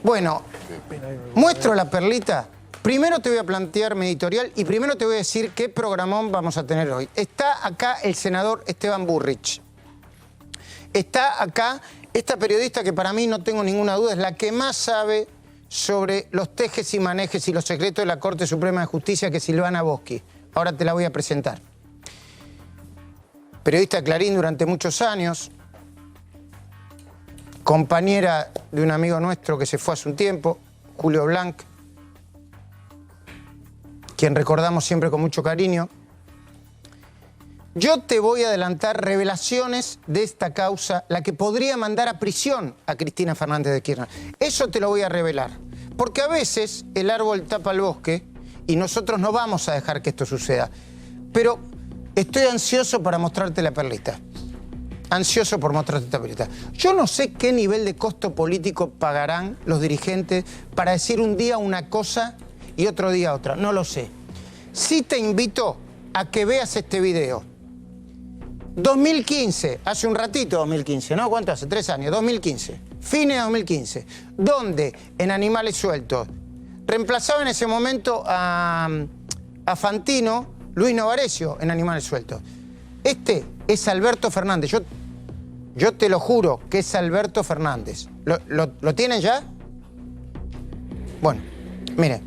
Bueno, muestro la perlita. Primero te voy a plantear mi editorial y primero te voy a decir qué programón vamos a tener hoy. Está acá el senador Esteban Burrich. Está acá esta periodista que para mí, no tengo ninguna duda, es la que más sabe sobre los tejes y manejes y los secretos de la Corte Suprema de Justicia, que es Silvana Boschi. Ahora te la voy a presentar. Periodista de Clarín durante muchos años, compañera de un amigo nuestro que se fue hace un tiempo, Julio Blanc, quien recordamos siempre con mucho cariño. Yo te voy a adelantar revelaciones de esta causa, la que podría mandar a prisión a Cristina Fernández de Kirchner. Eso te lo voy a revelar, porque a veces el árbol tapa el bosque y nosotros no vamos a dejar que esto suceda. Pero estoy ansioso para mostrarte la perlita. Ansioso por mostrarte esta perlita. Yo no sé qué nivel de costo político pagarán los dirigentes para decir un día una cosa y otro día otra. No lo sé. Sí te invito a que veas este video. 2015, hace un ratito 2015, ¿no? ¿Cuánto hace? 3 años, 2015. Fines de 2015. Donde en Animales Sueltos reemplazaba en ese momento a Fantino Luis Novarecio en Animales Sueltos. Este es Alberto Fernández. Yo te lo juro que es Alberto Fernández. ¿Lo tienen ya? Bueno, mire.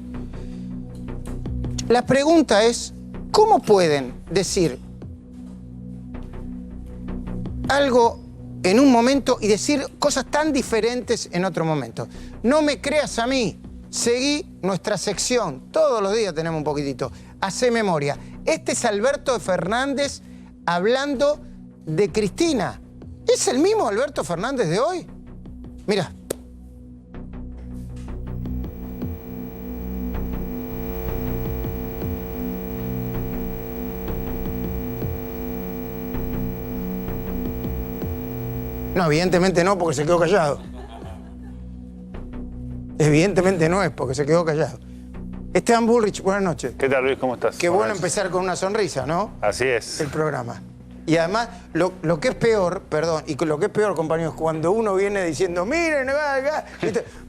La pregunta es, ¿cómo pueden decir algo en un momento y decir cosas tan diferentes en otro momento? No me creas a mí. Seguí nuestra sección. Todos los días tenemos un poquitito. Hacé memoria. Este es Alberto Fernández hablando de Cristina. ¿Es el mismo Alberto Fernández de hoy? Mira. No, evidentemente no, porque se quedó callado. Evidentemente no es porque se quedó callado. Esteban Burrich, buenas noches. ¿Qué tal, Luis? ¿Cómo estás? Qué bueno empezar con una sonrisa, ¿no? Así es. El programa. Y además, lo que es peor, perdón, y lo que es peor, compañeros, cuando uno viene diciendo, miren,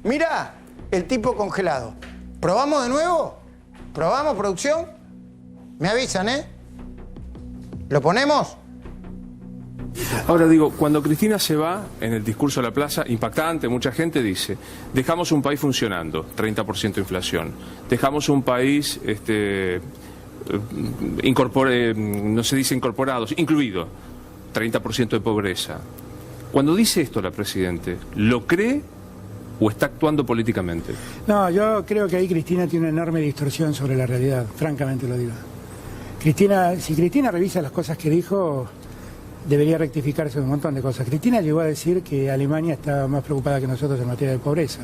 mira, el tipo congelado. ¿Probamos de nuevo? ¿Probamos, producción? Me avisan, ¿eh? ¿Lo ponemos? Ahora digo, cuando Cristina se va en el discurso de la plaza, impactante, mucha gente dice, dejamos un país funcionando, 30% de inflación, dejamos un país, no se dice incorporados, incluido, 30% de pobreza. Cuando dice esto la Presidente, ¿lo cree o está actuando políticamente? No, yo creo que ahí Cristina tiene una enorme distorsión sobre la realidad, francamente lo digo. Si Cristina revisa las cosas que dijo, debería rectificarse un montón de cosas. Cristina llegó a decir que Alemania estaba más preocupada que nosotros en materia de pobreza.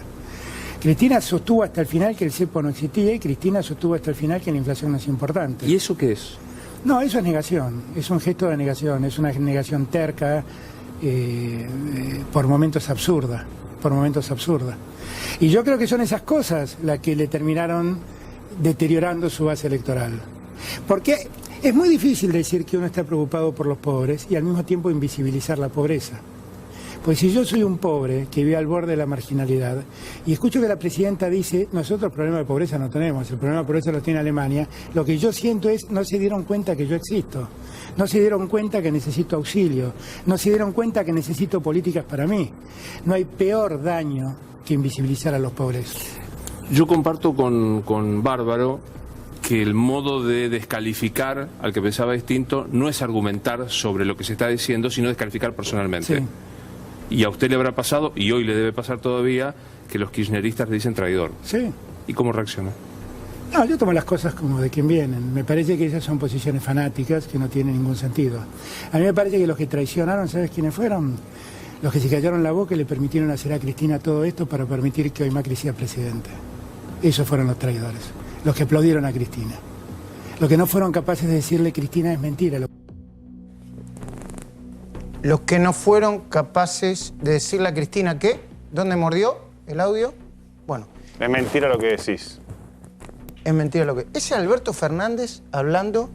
Cristina sostuvo hasta el final que el cepo no existía y Cristina sostuvo hasta el final que la inflación no es importante. ¿Y eso qué es? No, eso es negación, es un gesto de negación, es una negación terca, por momentos absurda, Y yo creo que son esas cosas las que le terminaron deteriorando su base electoral. Porque es muy difícil decir que uno está preocupado por los pobres y al mismo tiempo invisibilizar la pobreza. Pues si yo soy un pobre que vive al borde de la marginalidad y escucho que la Presidenta dice, nosotros problema de pobreza no tenemos, el problema de pobreza lo tiene Alemania, lo que yo siento es, no se dieron cuenta que yo existo, no se dieron cuenta que necesito auxilio, no se dieron cuenta que necesito políticas para mí. No hay peor daño que invisibilizar a los pobres. Yo comparto con Bárbaro que el modo de descalificar al que pensaba distinto no es argumentar sobre lo que se está diciendo, sino descalificar personalmente. Sí. Y a usted le habrá pasado, y hoy le debe pasar todavía, que los kirchneristas le dicen traidor. Sí. ¿Y cómo reacciona? No, yo tomo las cosas como de quien vienen. Me parece que esas son posiciones fanáticas que no tienen ningún sentido. A mí me parece que los que traicionaron, ¿sabes quiénes fueron? Los que se callaron la boca y le permitieron hacer a Cristina todo esto para permitir que hoy Macri sea presidente. Esos fueron los traidores. Los que aplaudieron a Cristina. Los que no fueron capaces de decirle Cristina es mentira. Los que no fueron capaces de decirle a Cristina ¿qué? ¿Dónde mordió el audio? Bueno. Es mentira lo que decís. Es mentira lo que... Ese Alberto Fernández hablando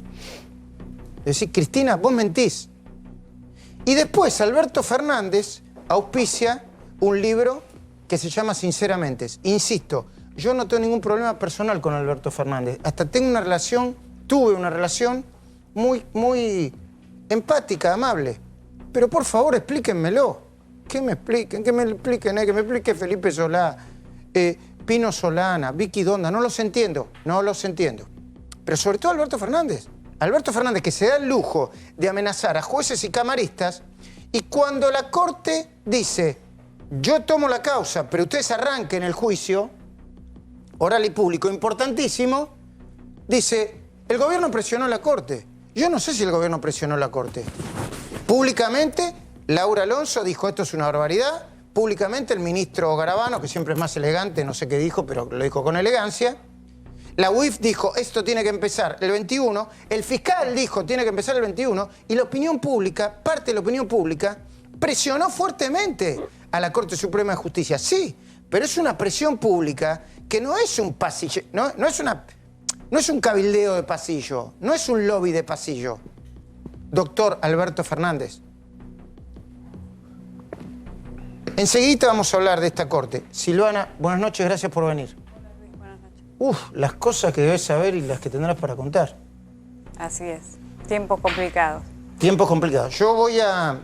de decir, Cristina, vos mentís. Y después Alberto Fernández auspicia un libro que se llama Sinceramente. Insisto, yo no tengo ningún problema personal con Alberto Fernández. Hasta tuve una relación muy empática, amable. Pero por favor, explíquenmelo. Que me explique Felipe Solá, Pino Solana, Vicky Donda. No los entiendo. Pero sobre todo Alberto Fernández. Alberto Fernández, que se da el lujo de amenazar a jueces y camaristas, y cuando la Corte dice, yo tomo la causa, pero ustedes arranquen el juicio, oral y público, importantísimo, dice, el gobierno presionó a la Corte. Yo no sé si el gobierno presionó a la Corte. Públicamente, Laura Alonso dijo, esto es una barbaridad. Públicamente, el ministro Garabano, que siempre es más elegante, no sé qué dijo, pero lo dijo con elegancia. La UIF dijo, esto tiene que empezar el 21. El fiscal dijo, tiene que empezar el 21. Y la opinión pública, parte de la opinión pública, presionó fuertemente a la Corte Suprema de Justicia. Sí, pero es una presión pública que no es un pasillo, no es un cabildeo de pasillo, no es un lobby de pasillo. Doctor Alberto Fernández. Enseguida vamos a hablar de esta Corte. Silvana, buenas noches, gracias por venir. Las cosas que debes saber y las que tendrás para contar. Así es. Tiempos complicados. Tiempos complicados. Yo voy a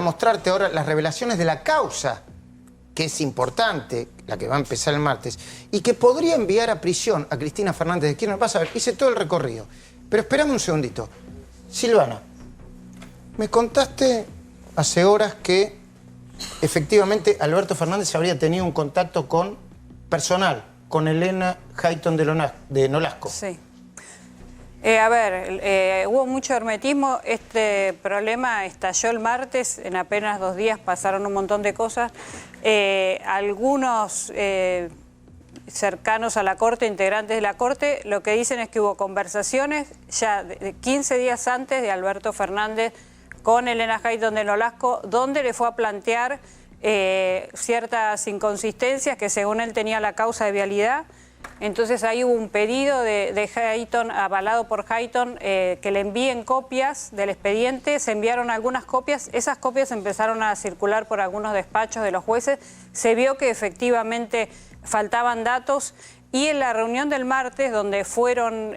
mostrarte ahora las revelaciones de la causa, que es importante, la que va a empezar el martes, y que podría enviar a prisión a Cristina Fernández de Kirchner. Vas a ver, hice todo el recorrido. Pero esperame un segundito. Silvana, me contaste hace horas que efectivamente Alberto Fernández habría tenido un contacto personal con Elena Hayton de Nolasco. Sí. Hubo mucho hermetismo. Este problema estalló el martes. En apenas 2 días pasaron un montón de cosas. Algunos cercanos a la Corte, integrantes de la Corte, lo que dicen es que hubo conversaciones ya de 15 días antes de Alberto Fernández con Elena Hayton de Nolasco, donde le fue a plantear ciertas inconsistencias que según él tenía la causa de vialidad. Entonces ahí hubo un pedido de Hayton, avalado por Hayton, que le envíen copias del expediente. Se enviaron algunas copias, esas copias empezaron a circular por algunos despachos de los jueces. Se vio que efectivamente faltaban datos. Y en la reunión del martes, donde fueron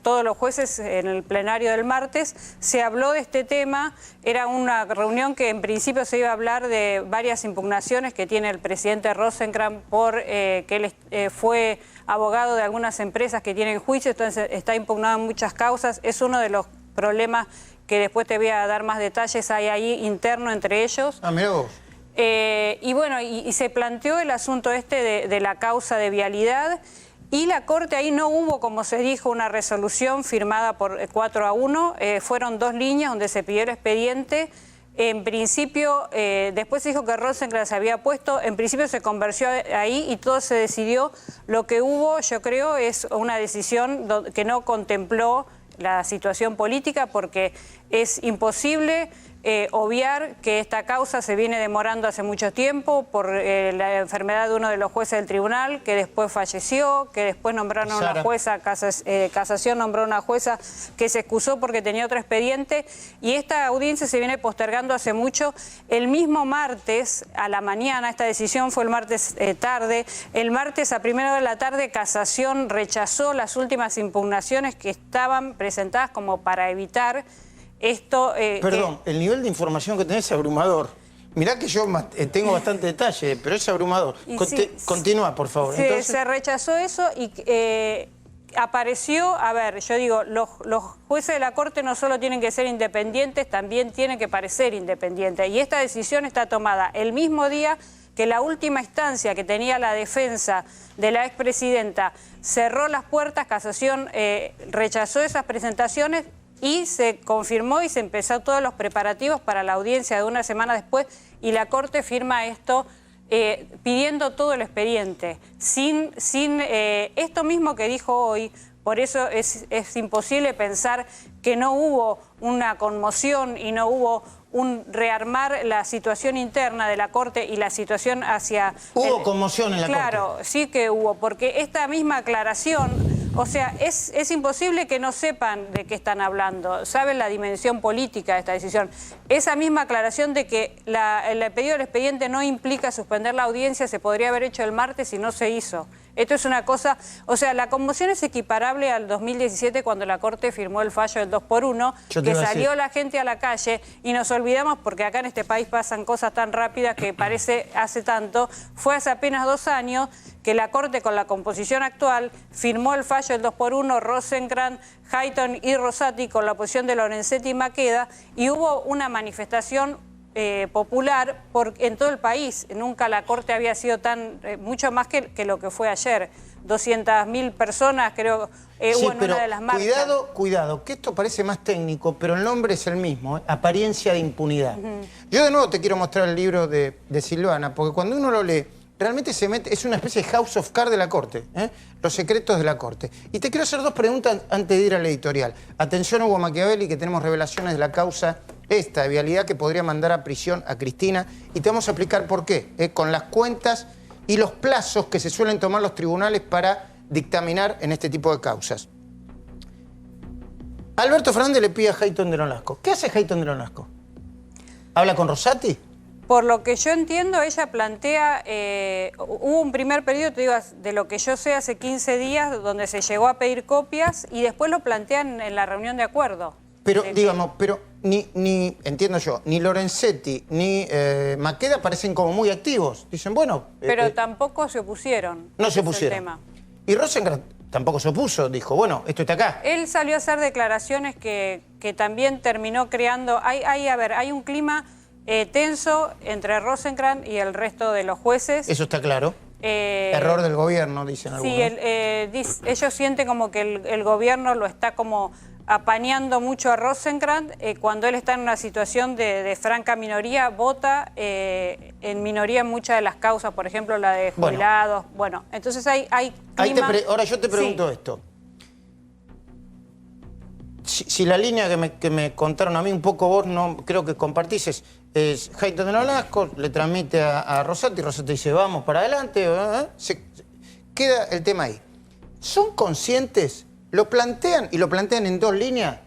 todos los jueces en el plenario del martes, se habló de este tema. Era una reunión que en principio se iba a hablar de varias impugnaciones que tiene el presidente Rosenkrantz por que él fue abogado de algunas empresas que tienen juicio, entonces está impugnado en muchas causas. Es uno de los problemas que después te voy a dar más detalles, hay ahí interno entre ellos. Ah, mirá vos. Y se planteó el asunto de la causa de vialidad, y la Corte ahí no hubo, como se dijo, una resolución firmada por 4-1, fueron 2 líneas donde se pidió el expediente. En principio, después se dijo que Rosenkrantz se había puesto, en principio se convenció ahí y todo se decidió. Lo que hubo, yo creo, es una decisión que no contempló la situación política, porque es imposible obviar que esta causa se viene demorando hace mucho tiempo por la enfermedad de uno de los jueces del tribunal, que después falleció, que después nombraron a una jueza, Casación nombró a una jueza que se excusó porque tenía otro expediente, y esta audiencia se viene postergando hace mucho. El mismo martes a la mañana, esta decisión fue el martes tarde, el martes a 1:00 de la tarde Casación rechazó las últimas impugnaciones que estaban presentadas como para evitar esto. Perdón, el nivel de información que tenés es abrumador. Mirá que yo tengo bastante detalle, pero es abrumador. Continúa, por favor. Entonces... Se rechazó eso y apareció, yo digo, los jueces de la Corte no solo tienen que ser independientes, también tienen que parecer independientes. Y esta decisión está tomada el mismo día que la última instancia que tenía la defensa de la expresidenta cerró las puertas. Casación rechazó esas presentaciones y se confirmó y se empezó todos los preparativos para la audiencia de una semana después, y la Corte firma esto pidiendo todo el expediente, sin esto mismo que dijo hoy. Por eso es imposible pensar que no hubo una conmoción y no hubo un rearmar la situación interna de la Corte y la situación hacia... Hubo conmoción en la Corte. Claro, sí que hubo, porque esta misma aclaración O sea, es imposible que no sepan de qué están hablando, saben la dimensión política de esta decisión. Esa misma aclaración de que el pedido del expediente no implica suspender la audiencia se podría haber hecho el martes y no se hizo. Esto es una cosa, o sea, la conmoción es equiparable al 2017 cuando la Corte firmó el fallo del 2x1, que salió la gente a la calle y nos olvidamos, porque acá en este país pasan cosas tan rápidas que parece hace tanto, fue hace apenas 2 años que la Corte con la composición actual firmó el fallo del 2x1, Rosenkrantz, Hayton y Rosati con la oposición de Lorenzetti y Maqueda, y hubo una manifestación popular en todo el país. Nunca la Corte había sido tan, mucho más que lo que fue ayer. 200.000 personas, creo, hubo en una de las marchas. Cuidado, que esto parece más técnico, pero el nombre es el mismo, apariencia de impunidad. Yo de nuevo te quiero mostrar el libro de Silvana, porque cuando uno lo lee, realmente se mete, es una especie de House of Cards de la Corte, los secretos de la Corte. Y te quiero hacer 2 preguntas antes de ir al editorial. Atención, Hugo Machiavelli, que tenemos revelaciones de la causa esta de vialidad que podría mandar a prisión a Cristina, y te vamos a explicar por qué, con las cuentas y los plazos que se suelen tomar los tribunales para dictaminar en este tipo de causas. Alberto Fernández le pide a Hayton de Nolasco. ¿Qué hace Hayton de Nolasco? ¿Habla con Rosati? Por lo que yo entiendo, ella plantea, hubo un primer periodo, te digo, de lo que yo sé, hace 15 días, donde se llegó a pedir copias y después lo plantean en la reunión de acuerdo. Pero, digamos, entiendo yo, ni Lorenzetti ni Maqueda parecen como muy activos. Dicen, bueno... Pero tampoco se opusieron. No se opusieron. Y Rosenkrantz tampoco se opuso, dijo, bueno, esto está acá. Él salió a hacer declaraciones que también terminó creando... Hay un clima tenso entre Rosenkrantz y el resto de los jueces. Eso está claro. Error del gobierno, dicen algunos. Sí, ellos sienten como que el gobierno lo está como apañando mucho a Rosenkrantz, cuando él está en una situación de franca minoría, vota en minoría en muchas de las causas, por ejemplo la de jubilados. Bueno, entonces hay clima... Ahora yo te pregunto esto. Si la línea que me contaron a mí, un poco vos no creo que compartís, es Hayton de Nolasco, le transmite a Rosati, Rosati dice vamos para adelante, queda el tema ahí. ¿Son conscientes? Lo plantean, y lo plantean en 2 líneas.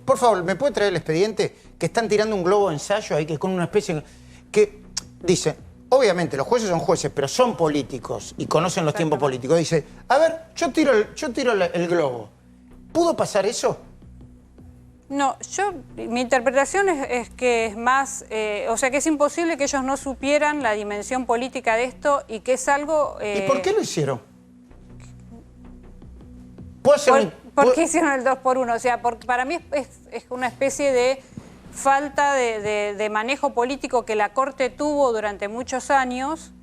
Por favor, ¿me puede traer el expediente? Que están tirando un globo de ensayo ahí, que es con una especie... que dice, obviamente los jueces son jueces, pero son políticos y conocen los tiempos políticos. Dice, a ver, yo tiro el globo. ¿Pudo pasar eso? No, mi interpretación es que es más... o sea, que es imposible que ellos no supieran la dimensión política de esto y que es algo... ¿Y por qué lo hicieron? ¿Por qué hicieron el 2x1? O sea, para mí es una especie de falta de manejo político que la Corte tuvo durante muchos años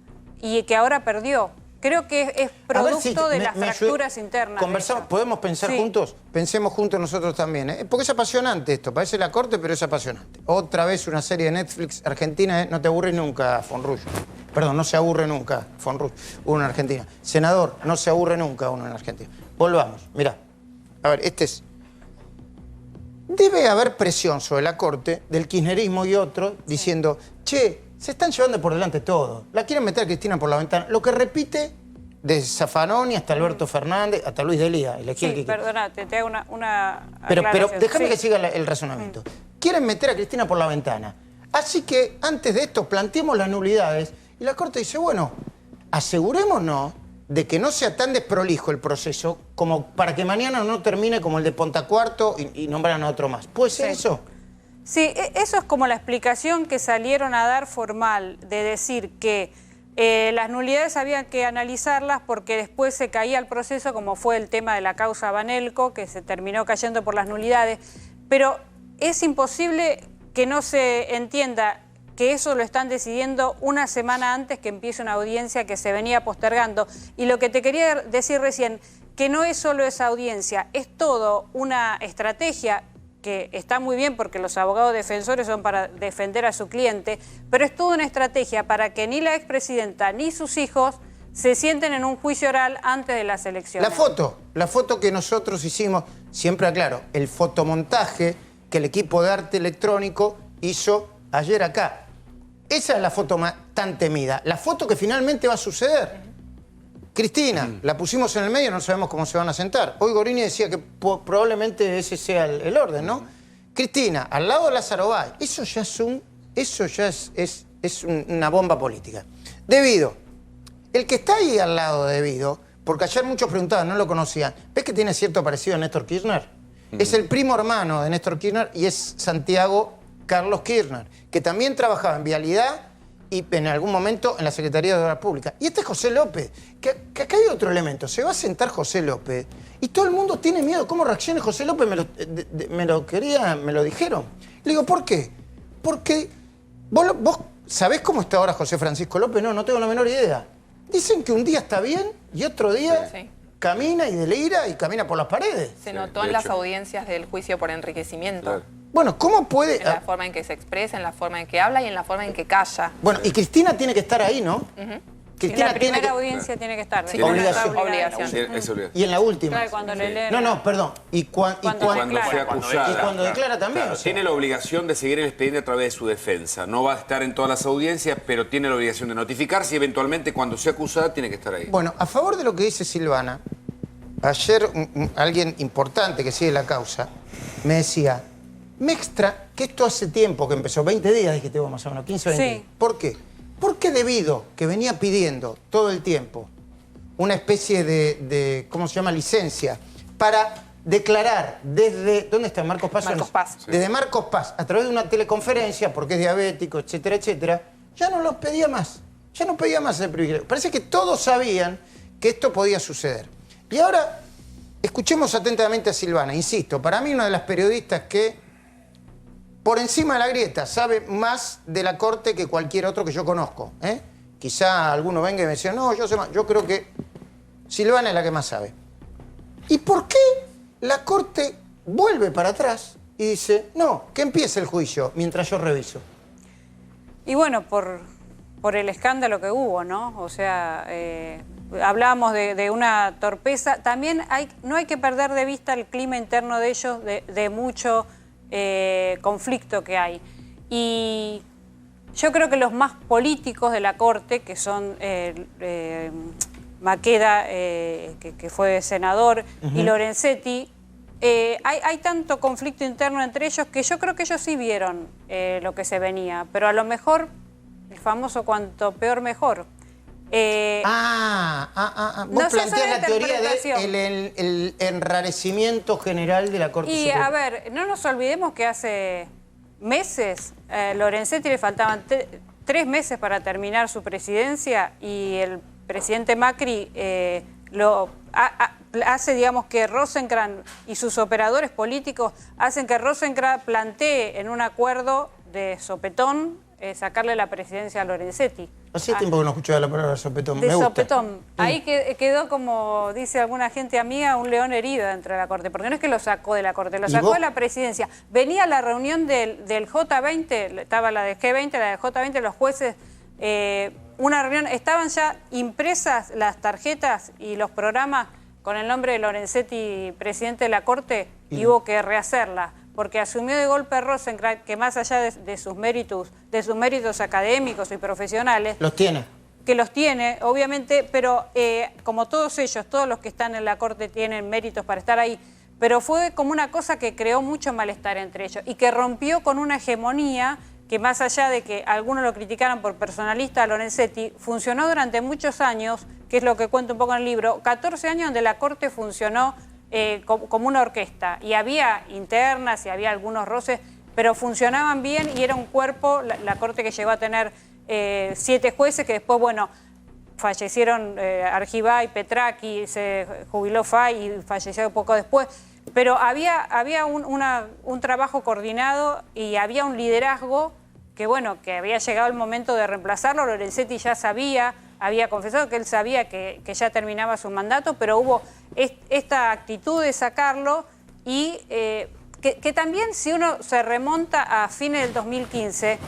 y que ahora perdió. Creo que es producto de las fracturas internas. ¿Podemos pensar juntos? Pensemos juntos nosotros también, porque es apasionante esto. Parece la Corte, pero es apasionante. Otra vez una serie de Netflix argentina, no te aburres nunca, Fonrush. Perdón, no se aburre nunca, Fonrush, uno en Argentina. Senador, no se aburre nunca uno en Argentina. Volvamos, mirá. A ver, debe haber presión sobre la Corte del kirchnerismo y otros diciendo, che, se están llevando por delante todo. La quieren meter a Cristina por la ventana. Lo que repite de Zaffaroni hasta Alberto Fernández, hasta Luis Delía. Perdónate, te hago una pero déjame que siga el razonamiento. Quieren meter a Cristina por la ventana. Así que antes de esto planteemos las nulidades y la Corte dice, bueno, asegurémonos de que no sea tan desprolijo el proceso como para que mañana no termine como el de Pontacuarto y nombran a otro más. ¿Puede ser eso? Sí, eso es como la explicación que salieron a dar formal, de decir que las nulidades había que analizarlas porque después se caía el proceso, como fue el tema de la causa Banelco, que se terminó cayendo por las nulidades. Pero es imposible que no se entienda que eso lo están decidiendo una semana antes que empiece una audiencia que se venía postergando. Y lo que te quería decir recién, que no es solo esa audiencia, es todo una estrategia que está muy bien porque los abogados defensores son para defender a su cliente, pero es toda una estrategia para que ni la expresidenta ni sus hijos se sienten en un juicio oral antes de las elecciones. La foto que nosotros hicimos, siempre aclaro, el fotomontaje que el equipo de arte electrónico hizo ayer acá. Esa es la foto tan temida, la foto que finalmente va a suceder. Cristina, la pusimos en el medio, no sabemos cómo se van a sentar. Hoy Gorini decía que probablemente ese sea el orden, ¿no? Cristina, al lado de Lázaro Báez, eso ya es una bomba política. De Vido, el que está ahí al lado de Vido, porque ayer muchos preguntaban, no lo conocían, ¿ves que tiene cierto parecido a Néstor Kirchner? Es el primo hermano de Néstor Kirchner y es Santiago Carlos Kirchner, que también trabajaba en Vialidad y en algún momento en la Secretaría de Obras Públicas. Y este es José López, que acá hay otro elemento. Se va a sentar José López y todo el mundo tiene miedo. ¿Cómo reaccione José López? Me lo dijeron. Le digo, ¿por qué? Porque vos sabés cómo está ahora José Francisco López. No tengo la menor idea. Dicen que un día está bien y otro día camina y delira y camina por las paredes. Se notó en las audiencias del juicio por enriquecimiento. Claro. Bueno, ¿cómo puede...? En la forma en que se expresa, en la forma en que habla y en la forma en que calla. Bueno, y Cristina tiene que estar ahí, ¿no? En la primera audiencia tiene que estar. Sí, obligación. obligación. Sí, es obligación. Y en la última. Claro, cuando le leen. No, perdón. Y cuando declara. fue acusada. Y cuando declara también. Claro, o sea. tiene la obligación de seguir el expediente a través de su defensa. No va a estar en todas las audiencias, pero tiene la obligación de notificarse y eventualmente cuando sea acusada tiene que estar ahí. Bueno, a favor de lo que dice Silvana, ayer alguien importante que sigue la causa me decía, me extra que esto hace tiempo que empezó, 20 días dijiste vos más o menos, 15 o 20 días. ¿Por qué? Porque debido que venía pidiendo todo el tiempo una especie de ¿cómo se llama? Licencia para declarar desde... ¿Dónde está Marcos Paz? Marcos Paz. Desde Marcos Paz, a través de una teleconferencia, porque es diabético, etcétera, etcétera, ya no los pedía más. Ya no pedía más el privilegio. Parece que todos sabían que esto podía suceder. Y ahora, escuchemos atentamente a Silvana. Insisto, para mí una de las periodistas que, por encima de la grieta, sabe más de la Corte que cualquier otro que yo conozco. Quizá alguno venga y me diga, no, yo sé más. Yo creo que Silvana es la que más sabe. ¿Y por qué la Corte vuelve para atrás y dice, no, que empiece el juicio mientras yo reviso? Y bueno, por el escándalo que hubo, ¿no? O sea, hablábamos de una torpeza. También no hay que perder de vista el clima interno de ellos, de mucho conflicto que hay. Y yo creo que los más políticos de la Corte, que son Maqueda, que fue senador, y Lorenzetti, hay tanto conflicto interno entre ellos que yo creo que ellos sí vieron lo que se venía, pero a lo mejor el famoso cuanto peor mejor. Vos no sé, planteás la teoría interpretación. del enrarecimiento general de la Corte Y Suprema. a ver, no nos olvidemos que hace meses Lorenzetti le faltaban 3 meses para terminar su presidencia y el presidente Macri hace, digamos, que Rosenkrantz y sus operadores políticos hacen que Rosenkrantz plantee en un acuerdo de sopetón sacarle la presidencia a Lorenzetti. Hace tiempo que no escuchaba la palabra sopetón. De Me gusta. sopetón. Ahí quedó, como dice alguna gente amiga, un león herido dentro de la Corte. Porque no es que lo sacó de la Corte, lo sacó de la presidencia. Venía a la reunión del J20, estaba la de G20, la de J20, los jueces, una reunión, estaban ya impresas las tarjetas y los programas con el nombre de Lorenzetti, presidente de la Corte, y hubo que rehacerla. Porque asumió de golpe Rosenkrantz que más allá de sus méritos académicos y profesionales... Los tiene. Que los tiene, obviamente, pero como todos ellos, todos los que están en la Corte tienen méritos para estar ahí, pero fue como una cosa que creó mucho malestar entre ellos y que rompió con una hegemonía que más allá de que algunos lo criticaran por personalista a Lorenzetti, funcionó durante muchos años, que es lo que cuento un poco en el libro, 14 años donde la Corte funcionó como una orquesta, y había internas y había algunos roces, pero funcionaban bien y era un cuerpo, la Corte que llegó a tener 7 jueces que después, bueno, fallecieron Argibay, Petraki, se jubiló Fay y falleció poco después, pero había un trabajo coordinado y había un liderazgo que, bueno, que había llegado el momento de reemplazarlo. Lorenzetti ya había confesado que él sabía que ya terminaba su mandato, pero hubo esta actitud de sacarlo y que también, si uno se remonta a fines del 2015,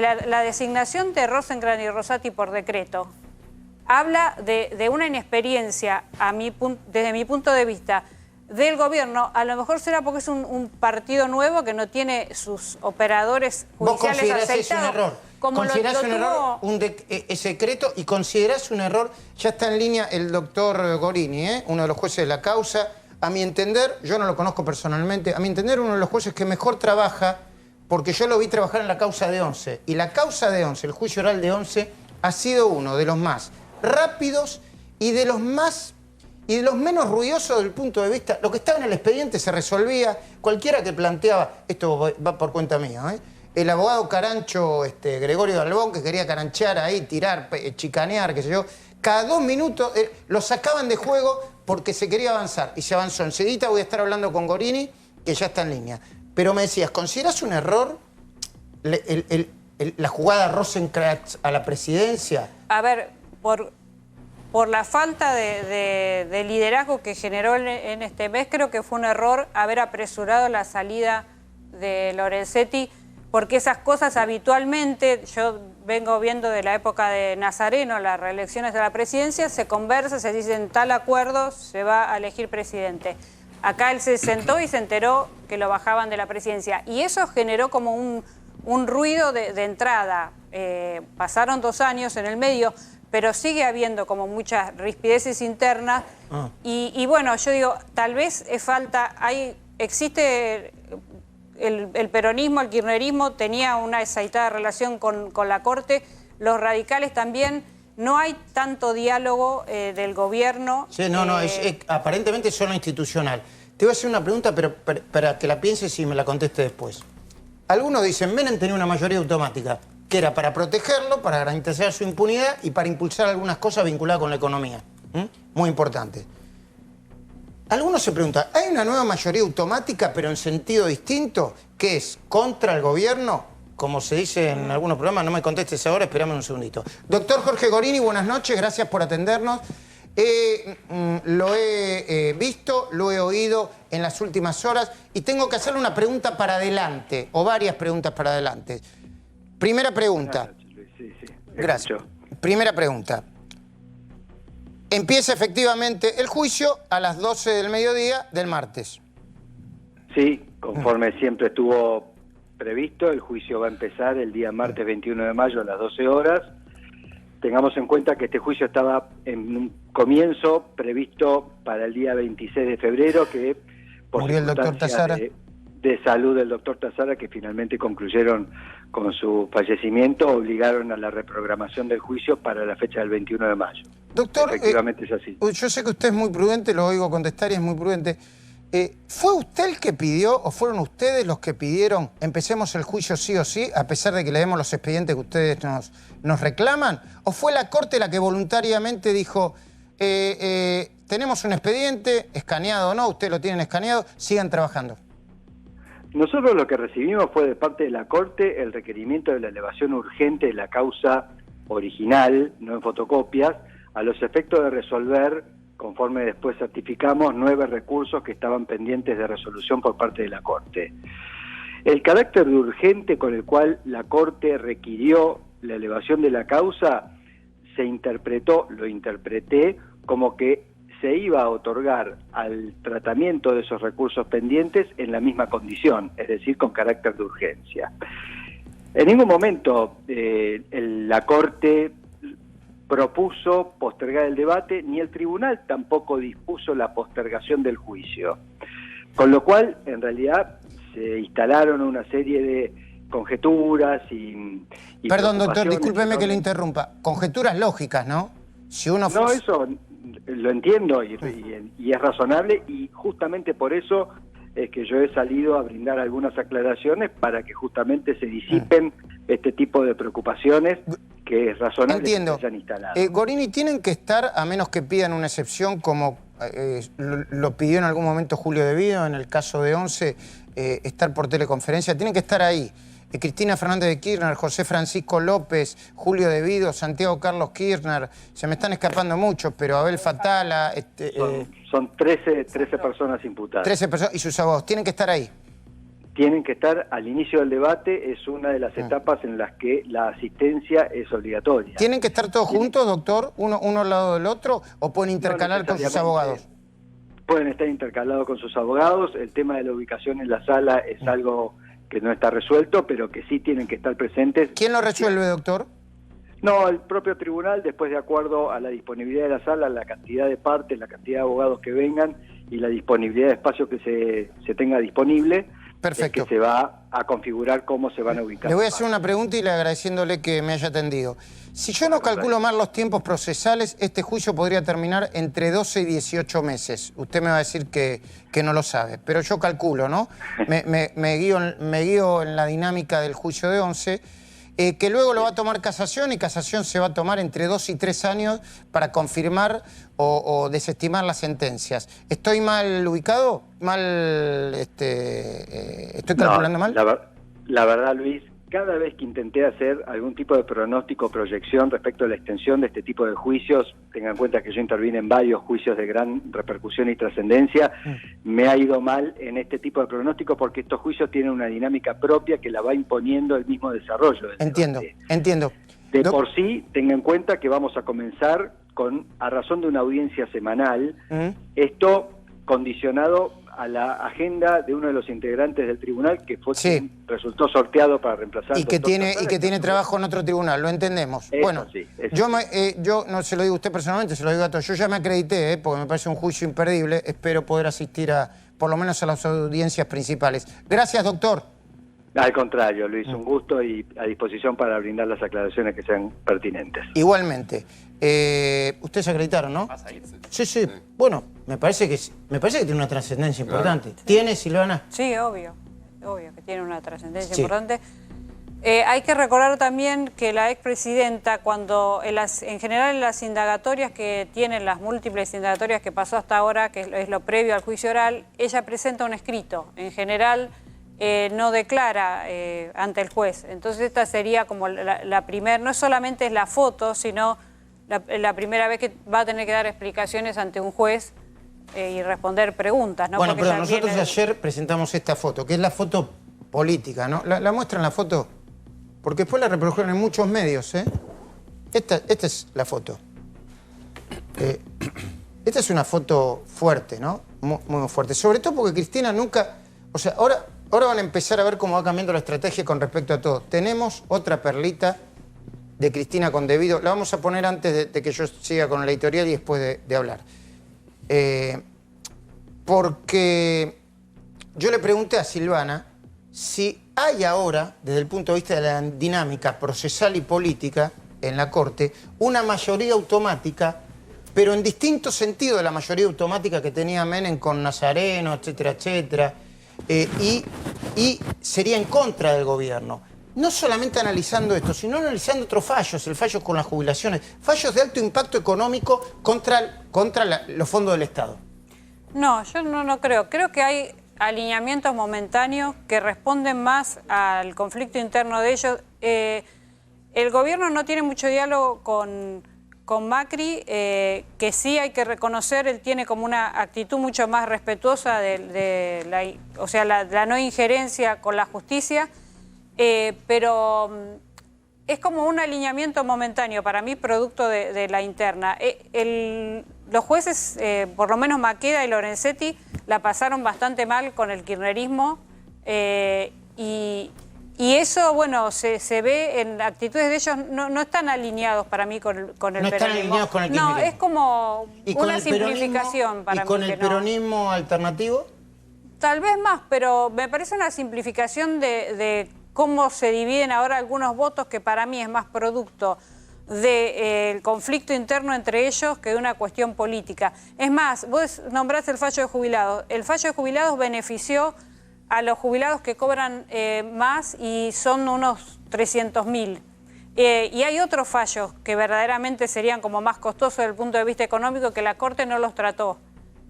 la designación de Rosenkrantz y Rosati por decreto habla de una inexperiencia, desde mi punto de vista, del gobierno. A lo mejor será porque es un partido nuevo que no tiene sus operadores judiciales aceitados. como ¿Considerás un error tuvo... ese decreto y considerás un error? Ya está en línea el doctor Gorini, uno de los jueces de la causa. A mi entender, yo no lo conozco personalmente, a mi entender uno de los jueces que mejor trabaja, porque yo lo vi trabajar en la causa de Once. Y la causa de Once, el juicio oral de Once, ha sido uno de los más rápidos y de los menos ruidosos desde el punto de vista. Lo que estaba en el expediente se resolvía. Cualquiera que planteaba, esto va por cuenta mía, el abogado carancho Gregorio Dalbón, que quería caranchear ahí, tirar, chicanear, qué sé yo, cada 2 minutos lo sacaban de juego porque se quería avanzar. Y se avanzó. Enseguida voy a estar hablando con Gorini, que ya está en línea. Pero me decías, ¿considerás un error la jugada Rosenkrantz a la presidencia? A ver, por la falta de liderazgo que generó en este mes, creo que fue un error haber apresurado la salida de Lorenzetti, porque esas cosas habitualmente, yo vengo viendo de la época de Nazareno, las reelecciones de la presidencia, se conversa, se dicen tal acuerdo, se va a elegir presidente. Acá él se sentó y se enteró que lo bajaban de la presidencia. Y eso generó como un ruido de entrada. Pasaron 2 años en el medio, pero sigue habiendo como muchas rispideces internas. Y bueno, yo digo, tal vez existe el peronismo, el kirchnerismo tenía una excitada relación con la Corte, los radicales también. No hay tanto diálogo del gobierno. Sí, aparentemente es solo institucional. Te voy a hacer una pregunta, pero para que la pienses y me la conteste después. Algunos dicen, Menem tenía una mayoría automática, que era para protegerlo, para garantizar su impunidad y para impulsar algunas cosas vinculadas con la economía. Muy importante. Algunos se preguntan, ¿hay una nueva mayoría automática, pero en sentido distinto, que es contra el gobierno? Como se dice en algunos programas, no me contestes ahora, esperame un segundito. Doctor Jorge Gorini, buenas noches, gracias por atendernos. Lo he visto, lo he oído en las últimas horas y tengo que hacerle una pregunta para adelante, o varias preguntas para adelante. Primera pregunta. Sí. Gracias. Primera pregunta. Empieza efectivamente el juicio a las 12 del mediodía del martes. Sí, conforme siempre estuvo previsto, el juicio va a empezar el día martes 21 de mayo a las 12 horas. Tengamos en cuenta que este juicio estaba en un comienzo previsto para el día 26 de febrero, que por murió el doctor Tazara. De salud del doctor Tazara, que finalmente concluyeron con su fallecimiento, obligaron a la reprogramación del juicio para la fecha del 21 de mayo. Doctor, efectivamente es así. Yo sé que usted es muy prudente, lo oigo contestar y es muy prudente. ¿Fue usted el que pidió o fueron ustedes los que pidieron empecemos el juicio sí o sí, a pesar de que le demos los expedientes que ustedes nos reclaman? ¿O fue la Corte la que voluntariamente dijo, tenemos un expediente, escaneado o no, ustedes lo tienen escaneado, sigan trabajando? Nosotros lo que recibimos fue de parte de la Corte el requerimiento de la elevación urgente de la causa original, no en fotocopias, a los efectos de resolver, conforme después certificamos, 9 recursos que estaban pendientes de resolución por parte de la Corte. El carácter de urgente con el cual la Corte requirió la elevación de la causa se interpretó, lo interpreté, como que se iba a otorgar al tratamiento de esos recursos pendientes en la misma condición, es decir, con carácter de urgencia. En ningún momento la Corte propuso postergar el debate, ni el tribunal tampoco dispuso la postergación del juicio. Con lo cual, en realidad, se instalaron una serie de conjeturas y perdón, doctor, discúlpeme que le interrumpa. Conjeturas lógicas, ¿no? Si uno no, eso lo entiendo y es razonable, y justamente por eso es que yo he salido a brindar algunas aclaraciones para que justamente se disipen este tipo de preocupaciones que es razonable. Entiendo. Que se hayan instalado. Gorini, tienen que estar, a menos que pidan una excepción como lo pidió en algún momento Julio De Vido, en el caso de Once, estar por teleconferencia, tienen que estar ahí. Cristina Fernández de Kirchner, José Francisco López, Julio De Vido, Santiago Carlos Kirchner, se me están escapando muchos, pero Abel Fatala... Son 13 personas imputadas. 13 personas y sus abogados, tienen que estar ahí. Tienen que estar al inicio del debate, es una de las etapas en las que la asistencia es obligatoria. ¿Tienen que estar todos juntos, doctor, uno al lado del otro, o pueden intercalar con sus abogados? Pueden estar intercalados con sus abogados, el tema de la ubicación en la sala es algo que no está resuelto, pero que sí tienen que estar presentes. ¿Quién lo resuelve, doctor? No, el propio tribunal, después de acuerdo a la disponibilidad de la sala, la cantidad de partes, la cantidad de abogados que vengan y la disponibilidad de espacio que se tenga disponible, Perfecto. es que se va a configurar cómo se van a ubicar. Le voy a hacer una pregunta y le agradeciéndole que me haya atendido. Si yo no calculo mal los tiempos procesales, este juicio podría terminar entre 12 y 18 meses. Usted me va a decir que no lo sabe, pero yo calculo, ¿no? Me guío en la dinámica del juicio de 11, que luego lo va a tomar casación y casación se va a tomar entre 2 y 3 años para confirmar o desestimar las sentencias. ¿Estoy mal ubicado? ¿Estoy calculando mal? La verdad, Luis, cada vez que intenté hacer algún tipo de pronóstico o proyección respecto a la extensión de este tipo de juicios, tengan en cuenta que yo intervine en varios juicios de gran repercusión y trascendencia, me ha ido mal en este tipo de pronóstico porque estos juicios tienen una dinámica propia que la va imponiendo el mismo desarrollo del debate. Entiendo. Por sí, tenga en cuenta que vamos a comenzar a razón de una audiencia semanal, esto condicionado a la agenda de uno de los integrantes del tribunal que fue quien resultó sorteado para reemplazar y que tiene trabajo en otro tribunal, lo entendemos. Bueno, yo no se lo digo a usted personalmente, se lo digo a todos. Yo ya me acredité, porque me parece un juicio imperdible. Espero poder asistir por lo menos a las audiencias principales. Gracias, doctor. Al contrario, Luis, un gusto y a disposición para brindar las aclaraciones que sean pertinentes. Igualmente. Ustedes se acreditaron, ¿no? Sí. Bueno, me parece que tiene una trascendencia importante. ¿Tiene, Silvana? Sí, obvio que tiene una trascendencia importante. Hay que recordar también que la expresidenta, cuando en general en las indagatorias que tienen, las múltiples indagatorias que pasó hasta ahora, que es lo previo al juicio oral, ella presenta un escrito. En general no declara ante el juez. Entonces esta sería como la primera, no solamente es la foto, sino la primera vez que va a tener que dar explicaciones ante un juez y responder preguntas, ¿no? Bueno, porque pero nosotros ayer presentamos esta foto, que es la foto política, ¿no? ¿La muestran la foto? Porque después la reprodujeron en muchos medios, ¿eh? Esta es la foto. Esta es una foto fuerte, ¿no? Muy fuerte. Sobre todo porque Cristina nunca... O sea, ahora van a empezar a ver cómo va cambiando la estrategia con respecto a todo. Tenemos otra perlita de Cristina con debido. La vamos a poner antes de que yo siga con la editorial y después de hablar. Porque yo le pregunté a Silvana si hay ahora, desde el punto de vista de la dinámica procesal y política en la Corte, una mayoría automática, pero en distinto sentido de la mayoría automática que tenía Menem con Nazareno, etcétera, etcétera, y sería en contra del gobierno. No solamente analizando esto, sino analizando otros fallos, el fallo con las jubilaciones, fallos de alto impacto económico contra los fondos del Estado. No, yo no creo. Creo que hay alineamientos momentáneos que responden más al conflicto interno de ellos. El gobierno no tiene mucho diálogo con Macri, que sí hay que reconocer, él tiene como una actitud mucho más respetuosa de la no injerencia con la justicia, pero es como un alineamiento momentáneo, para mí, producto de la interna. Los jueces, por lo menos Maqueda y Lorenzetti, la pasaron bastante mal con el kirchnerismo, y eso, bueno, se ve en actitudes de ellos, no están alineados para mí con el peronismo. No están alineados con el kirchnerismo. No, es como una simplificación para mí. ¿Y con el peronismo alternativo? Tal vez más, pero me parece una simplificación de cómo se dividen ahora algunos votos, que para mí es más producto del conflicto interno entre ellos que de una cuestión política. Es más, vos nombraste el fallo de jubilados. El fallo de jubilados benefició a los jubilados que cobran más, y son unos 300.000. Y hay otros fallos que verdaderamente serían como más costosos desde el punto de vista económico, que la Corte no los trató.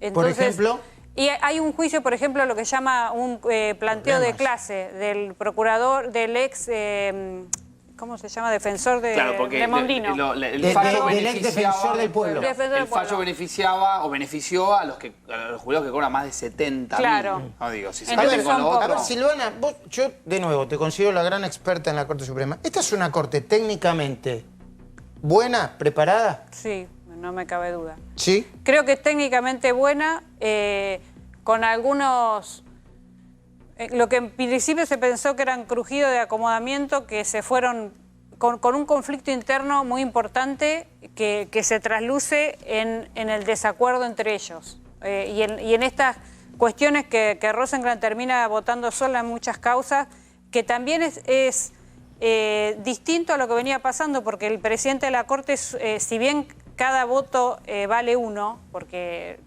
Entonces, por ejemplo... Y hay un juicio, por ejemplo, lo que llama un planteo de clase del procurador, del ex... ¿cómo se llama? Defensor de Mondino. El fallo del ex defensor del pueblo. El fallo beneficiaba o benefició a los jubilados que cobran más de 70.000. Claro. No digo, si se a ver, con lo otro. A ver, Silvana, yo de nuevo te considero la gran experta en la Corte Suprema. ¿Esta es una Corte técnicamente buena, preparada? Sí, no me cabe duda. ¿Sí? Creo que es técnicamente buena, con algunos Lo que en principio se pensó que eran crujidos de acomodamiento que se fueron con un conflicto interno muy importante que se trasluce en el desacuerdo entre ellos. Y en estas cuestiones que Rosenkrantz termina votando sola en muchas causas, que también es distinto a lo que venía pasando, porque el presidente de la Corte, si bien cada voto vale uno, porque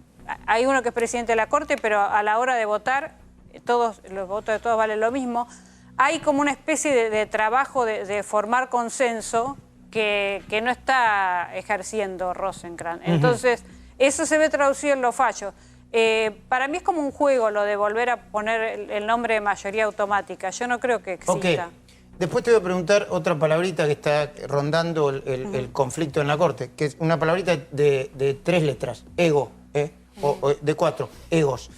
hay uno que es presidente de la Corte, pero a la hora de votar, los votos de todos valen lo mismo, hay como una especie de trabajo de formar consenso que no está ejerciendo Rosenkrantz. Entonces, eso se ve traducido en los fallos. Para mí es como un juego lo de volver a poner el nombre de mayoría automática. Yo no creo que exista. Okay. Después te voy a preguntar otra palabrita que está rondando el conflicto en la Corte, que es una palabrita de 3 letras, ego, o de 4, egos.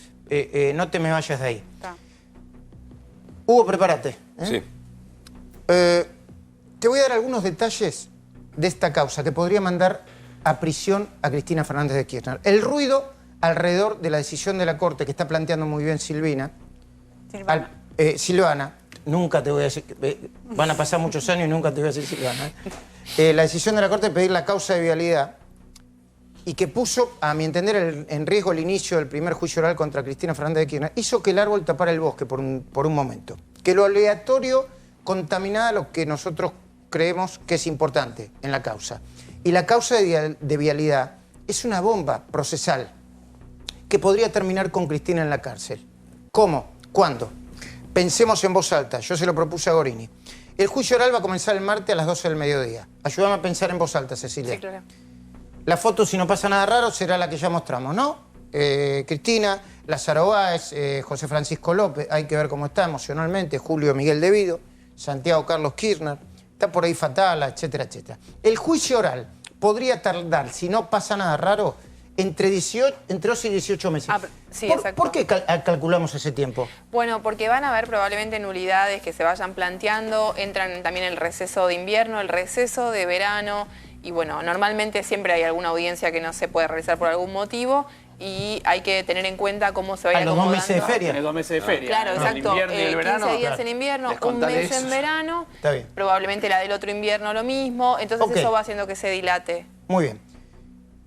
No te me vayas de ahí. Está. Hugo, prepárate. Sí. Te voy a dar algunos detalles de esta causa que podría mandar a prisión a Cristina Fernández de Kirchner. El ruido alrededor de la decisión de la Corte que está planteando muy bien Silvana, nunca te voy a decir, van a pasar muchos años y nunca te voy a decir Silvana. La decisión de la Corte de pedir la causa de vialidad y que puso, a mi entender, en riesgo el inicio del primer juicio oral contra Cristina Fernández de Kirchner, hizo que el árbol tapara el bosque por un momento. Que lo aleatorio contaminara lo que nosotros creemos que es importante en la causa. Y la causa de vialidad es una bomba procesal que podría terminar con Cristina en la cárcel. ¿Cómo? ¿Cuándo? Pensemos en voz alta. Yo se lo propuse a Gorini. El juicio oral va a comenzar el martes a las 12 del mediodía. Ayúdame a pensar en voz alta, Cecilia. Sí, claro. La foto, si no pasa nada raro, será la que ya mostramos, ¿no? Cristina, Lázaro Báez, José Francisco López, hay que ver cómo está emocionalmente, Julio Miguel Devido, Santiago Carlos Kirchner, está por ahí Fatala, etcétera, etcétera. El juicio oral podría tardar, si no pasa nada raro, entre 12 y 18 meses. Sí, exacto. ¿Por qué calculamos ese tiempo? Bueno, porque van a haber probablemente nulidades que se vayan planteando, entran también el receso de invierno, el receso de verano, y bueno, normalmente siempre hay alguna audiencia que no se puede realizar por algún motivo y hay que tener en cuenta cómo se va a ir acomodando. Los 2 meses de feria. Tiene 2 meses de feria. Claro, exacto. El invierno y el verano. 15 días en invierno, un mes en verano, Está bien. probablemente la del otro invierno lo mismo, entonces eso va haciendo que se dilate. Muy bien.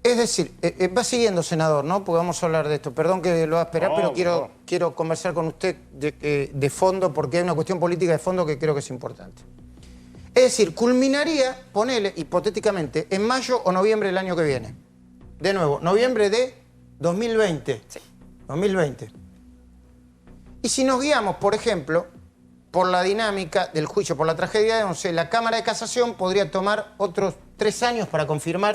Es decir, va siguiendo, senador, ¿no? Porque vamos a hablar de esto. Perdón que lo va a esperar, pero quiero conversar con usted de fondo, porque hay una cuestión política de fondo que creo que es importante. Es decir, culminaría, ponele, hipotéticamente, en mayo o noviembre del año que viene. De nuevo, noviembre de 2020. Sí. 2020. Y si nos guiamos, por ejemplo, por la dinámica del juicio, por la tragedia de Once, la Cámara de Casación podría tomar otros 3 años para confirmar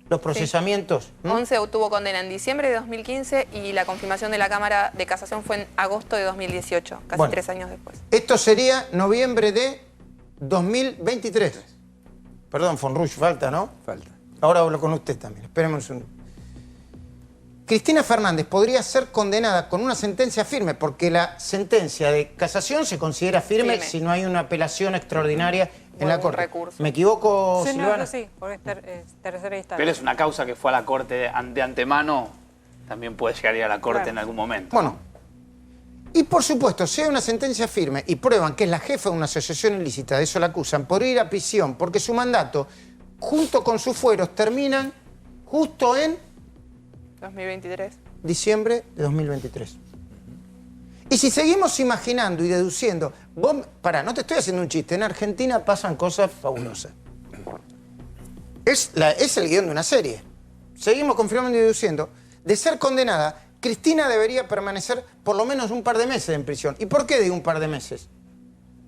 los procesamientos. Once obtuvo condena en diciembre de 2015 y la confirmación de la Cámara de Casación fue en agosto de 2018, casi 3 años después. Esto sería noviembre de 2023. Perdón, Fonrush, falta, ¿no? Falta. Ahora hablo con usted también. Esperemos un... Cristina Fernández podría ser condenada con una sentencia firme, porque la sentencia de casación se considera firme si no hay una apelación extraordinaria en la Corte. Recurso. ¿Me equivoco, Sí, Silvana? no, sí, porque es tercera instancia. Pero es una causa que fue a la Corte de antemano, también puede llegar a ir a la Corte en algún momento. Bueno, y por supuesto, si hay una sentencia firme y prueban que es la jefa de una asociación ilícita, de eso la acusan, podría ir a prisión, porque su mandato, junto con sus fueros, terminan justo en 2023. diciembre de 2023. Y si seguimos imaginando y deduciendo, no te estoy haciendo un chiste, en Argentina pasan cosas fabulosas. Es el guión de una serie. Seguimos confirmando y deduciendo. De ser condenada, Cristina debería permanecer por lo menos un par de meses en prisión. ¿Y por qué digo un par de meses?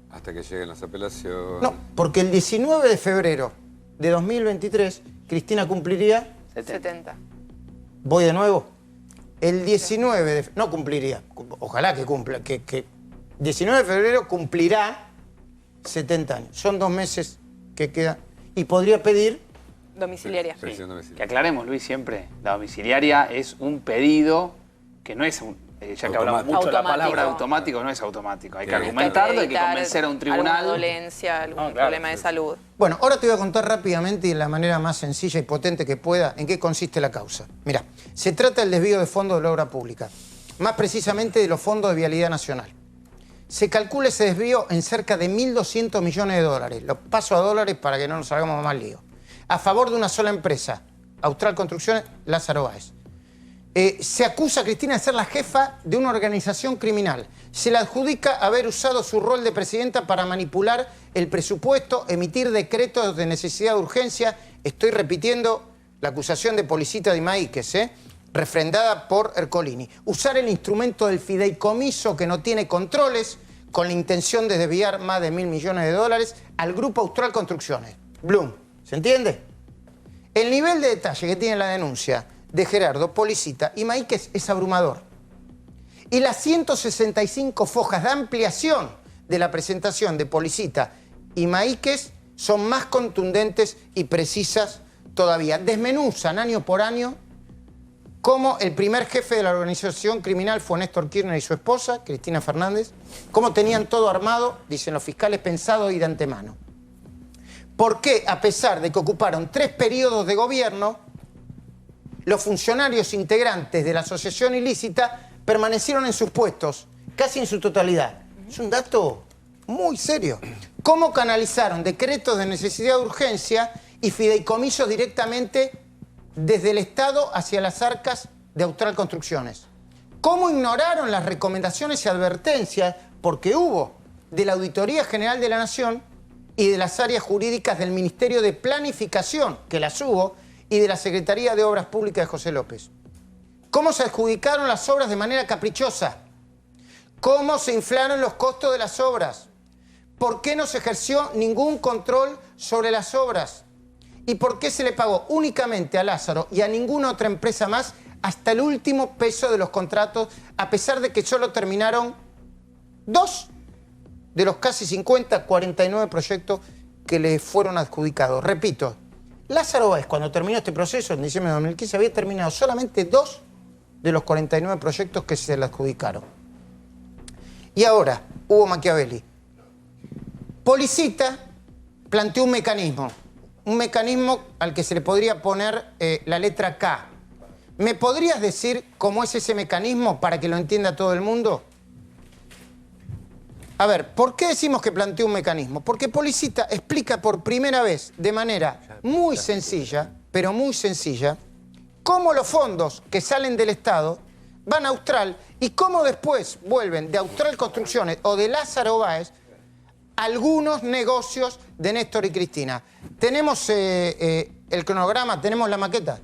Hasta que lleguen las apelaciones. No, porque el 19 de febrero de 2023, Cristina cumpliría... 70. Voy de nuevo. El 19 de... No cumpliría. Ojalá que cumpla. Que 19 de febrero cumplirá 70 años. Son 2 meses que queda. Y podría pedir... Domiciliaria. Prisión domiciliaria. Que aclaremos, Luis, siempre, la domiciliaria es un pedido que no es ya que hablamos mucho de la palabra automático, no es automático. Hay que argumentarlo, hay que convencer a un tribunal. Alguna dolencia, algún problema de salud. Bueno, ahora te voy a contar rápidamente y de la manera más sencilla y potente que pueda en qué consiste la causa. Mirá, se trata del desvío de fondos de la obra pública, más precisamente de los fondos de Vialidad Nacional. se calcula ese desvío en cerca de 1.200 millones de dólares. Lo paso a dólares para que no nos hagamos más lío. A favor de una sola empresa, Austral Construcciones, Lázaro Báez. Se acusa a Cristina de ser la jefa de una organización criminal. Se le adjudica haber usado su rol de presidenta para manipular el presupuesto, emitir decretos de necesidad de urgencia. Estoy repitiendo la acusación de Policita de Imaíquez, refrendada por Ercolini. Usar el instrumento del fideicomiso que no tiene controles con la intención de desviar más de 1.000 millones de dólares al Grupo Austral Construcciones. Blum, ¿se entiende? El nivel de detalle que tiene la denuncia de Gerardo Policita Imaíquez es abrumador. Y las 165 fojas de ampliación de la presentación de Policita Imaíquez son más contundentes y precisas todavía. Desmenuzan año por año cómo el primer jefe de la organización criminal fue Néstor Kirchner y su esposa, Cristina Fernández, cómo tenían todo armado, dicen los fiscales, pensado y de antemano. ¿Por qué, a pesar de que ocuparon 3 periodos de gobierno, los funcionarios integrantes de la asociación ilícita permanecieron en sus puestos, casi en su totalidad? Es un dato muy serio. ¿Cómo canalizaron decretos de necesidad de urgencia y fideicomisos directamente desde el Estado hacia las arcas de Austral Construcciones? ¿Cómo ignoraron las recomendaciones y advertencias, porque hubo, de la Auditoría General de la Nación y de las áreas jurídicas del Ministerio de Planificación, que las hubo, y de la Secretaría de Obras Públicas de José López? ¿Cómo se adjudicaron las obras de manera caprichosa? ¿Cómo se inflaron los costos de las obras? ¿Por qué no se ejerció ningún control sobre las obras? ¿Y por qué se le pagó únicamente a Lázaro y a ninguna otra empresa más hasta el último peso de los contratos, a pesar de que solo terminaron 2 de los casi 50, 49 proyectos que le fueron adjudicados? Repito, Lázaro Báez, cuando terminó este proceso en diciembre de 2015, había terminado solamente 2 de los 49 proyectos que se le adjudicaron. Y ahora, Hugo Machiavelli. Policita planteó un mecanismo al que se le podría poner la letra K. ¿Me podrías decir cómo es ese mecanismo para que lo entienda todo el mundo? A ver, ¿por qué decimos que planteó un mecanismo? Porque Policita explica por primera vez, de manera muy sencilla, pero muy sencilla, cómo los fondos que salen del Estado van a Austral y cómo después vuelven de Austral Construcciones o de Lázaro Báez algunos negocios de Néstor y Cristina. Tenemos el cronograma, tenemos la maqueta.